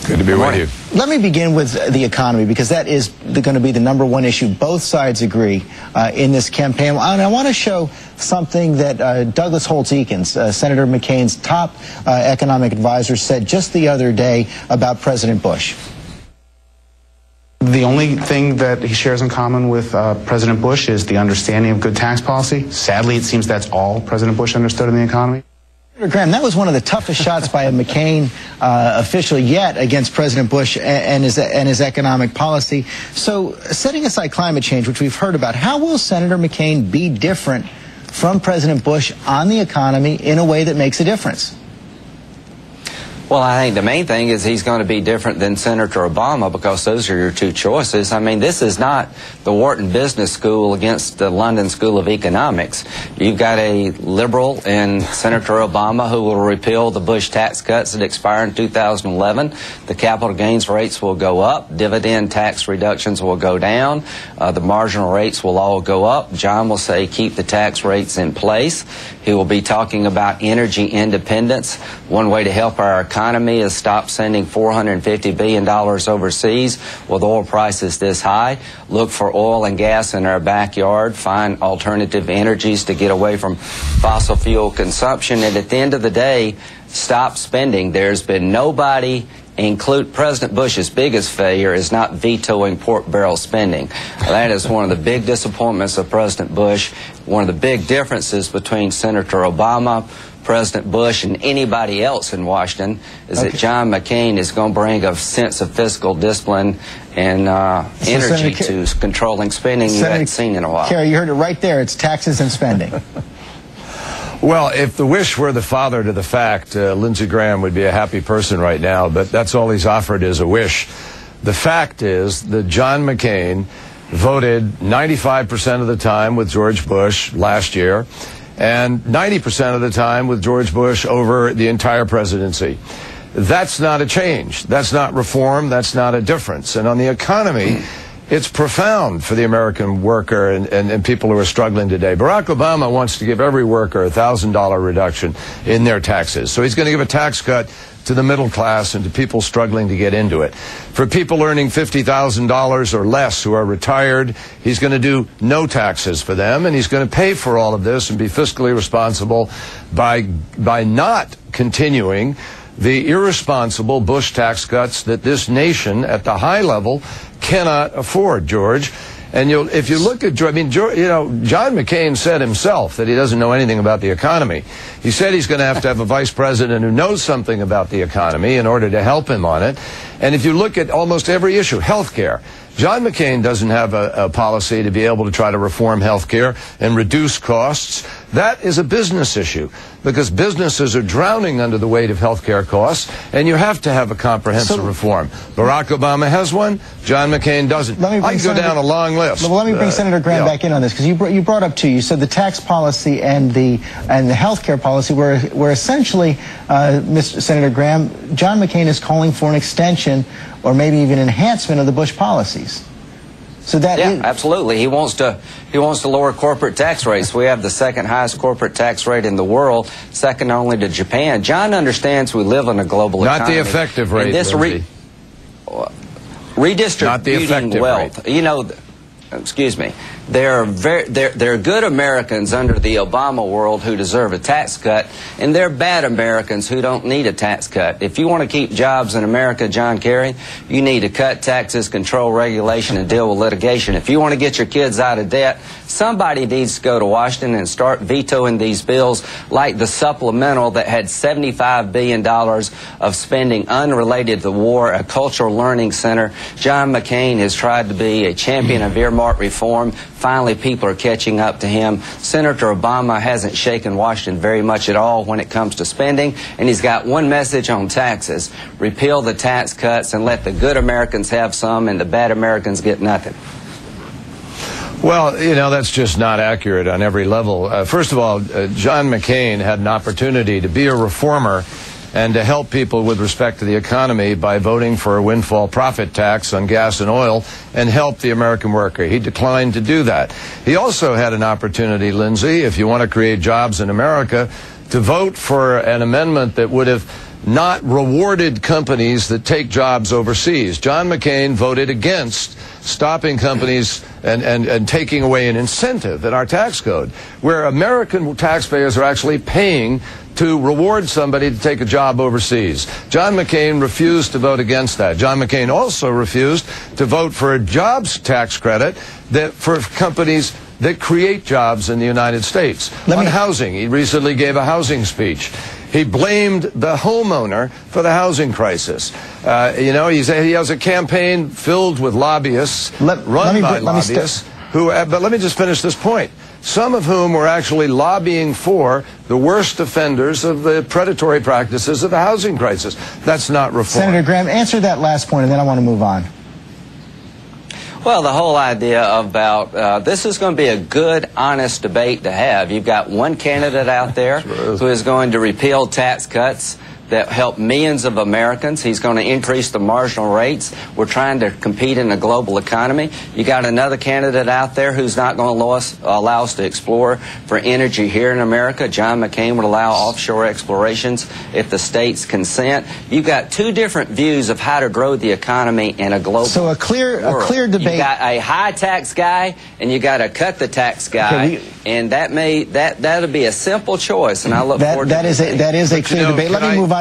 Good to be with you. Let me begin with the economy, because that is going to be the #1 issue. Both sides agree in this campaign. And I want to show something that Douglas Holtz-Eakins, Senator McCain's top economic advisor, said just the other day about President Bush. The only thing that he shares in common with President Bush is the understanding of good tax policy. Sadly, it seems that's all President Bush understood in the economy. Senator Graham, that was one of the toughest shots by a McCain official yet against President Bush and his economic policy. So, setting aside climate change, which we've heard about, how will Senator McCain be different from President Bush on the economy in a way that makes a difference? Well, I think the main thing is he's going to be different than Senator Obama, because those are your two choices. I mean, this is not the Wharton Business School against the London School of Economics. You've got a liberal in Senator Obama who will repeal the Bush tax cuts that expire in 2011. The capital gains rates will go up. Dividend tax reductions will go down. The marginal rates will all go up. John will say keep the tax rates in place. He will be talking about energy independence. One way to help our economy is stop sending $450 billion overseas with oil prices this high. Look for oil and gas in our backyard. Find alternative energies to get away from fossil fuel consumption. And at the end of the day, stop spending. There's been nobody, include President Bush's biggest failure is not vetoing pork barrel spending. That is one of the big disappointments of President Bush. One of the big differences between Senator Obama, President Bush, and anybody else in Washington is that John McCain is going to bring a sense of fiscal discipline and energy to controlling spending you haven't seen in a while. Kerry, you heard it right there. It's taxes and spending. Well, if the wish were the father to the fact, Lindsey Graham would be a happy person right now, but that's all he's offered is a wish. The fact is that John McCain voted 95% of the time with George Bush last year, and 90% of the time with George Bush over the entire presidency. That's not a change. That's not reform. That's not a difference. And on the economy, it's profound for the American worker and people who are struggling today. Barack Obama wants to give every worker a $1,000 reduction in their taxes. So he's going to give a tax cut to the middle class and to people struggling to get into it. For people earning $50,000 or less who are retired, he's going to do no taxes for them, and he's going to pay for all of this and be fiscally responsible by not continuing the irresponsible Bush tax cuts that this nation at the high level cannot afford, George. And if you look at, John McCain said himself that he doesn't know anything about the economy. He said he's going to have a vice president who knows something about the economy in order to help him on it. And if you look at almost every issue, health care, John McCain doesn't have a policy to be able to try to reform health care and reduce costs. That is a business issue, because businesses are drowning under the weight of health care costs, and you have to have a comprehensive reform. Barack Obama has one. John McCain doesn't. I can go down a long list. Well, let me bring Senator Graham back in on this, because you brought up two. You said the tax policy and the health care policy were essentially, Mr. Senator Graham, John McCain is calling for an extension or maybe even enhancement of the Bush policies. So that absolutely. He wants to lower corporate tax rates. We have the second highest corporate tax rate in the world, second only to Japan. John understands we live in a global economy. Not the effective rate, this redistributing wealth. Rate. You know, excuse me. There are good Americans under the Obama world who deserve a tax cut, and there are bad Americans who don't need a tax cut. If you want to keep jobs in America, John Kerry, you need to cut taxes, control regulation, and deal with litigation. If you want to get your kids out of debt, somebody needs to go to Washington and start vetoing these bills, like the supplemental that had $75 billion of spending unrelated to the war, a cultural learning center. John McCain has tried to be a champion of earmark reform. Finally, people are catching up to him. Senator Obama hasn't shaken Washington very much at all when it comes to spending, and he's got one message on taxes: repeal the tax cuts and let the good Americans have some and the bad Americans get nothing. Well, that's just not accurate on every level. First of all, John McCain had an opportunity to be a reformer and to help people with respect to the economy by voting for a windfall profit tax on gas and oil and help the American worker. He declined to do that. He also had an opportunity, Lindsey, if you want to create jobs in America, to vote for an amendment that would have not rewarded companies that take jobs overseas. John McCain voted against stopping companies and taking away an incentive in our tax code, where American taxpayers are actually paying to reward somebody to take a job overseas. John McCain refused to vote against that. John McCain also refused to vote for a jobs tax credit that for companies that create jobs in the United States. On housing, he recently gave a housing speech. He blamed the homeowner for the housing crisis. You know, he has a campaign filled with lobbyists, run by lobbyists, who, but let me just finish this point. Some of whom were actually lobbying for the worst offenders of the predatory practices of the housing crisis. That's not reform. Senator Graham, answer that last point, and then I want to move on. Well, the whole idea about this is going to be a good, honest debate to have. You've got one candidate out there who is going to repeal tax cuts that help millions of Americans. He's going to increase the marginal rates. We're trying to compete in a global economy. You got another candidate out there who's not going to allow us to explore for energy here in America. John McCain would allow offshore explorations if the states consent. You've got two different views of how to grow the economy in a global So a clear debate. You got a high tax guy and you got a cut the tax guy, and that'll be a simple choice. And I look forward to that is a clear debate. Let me move on.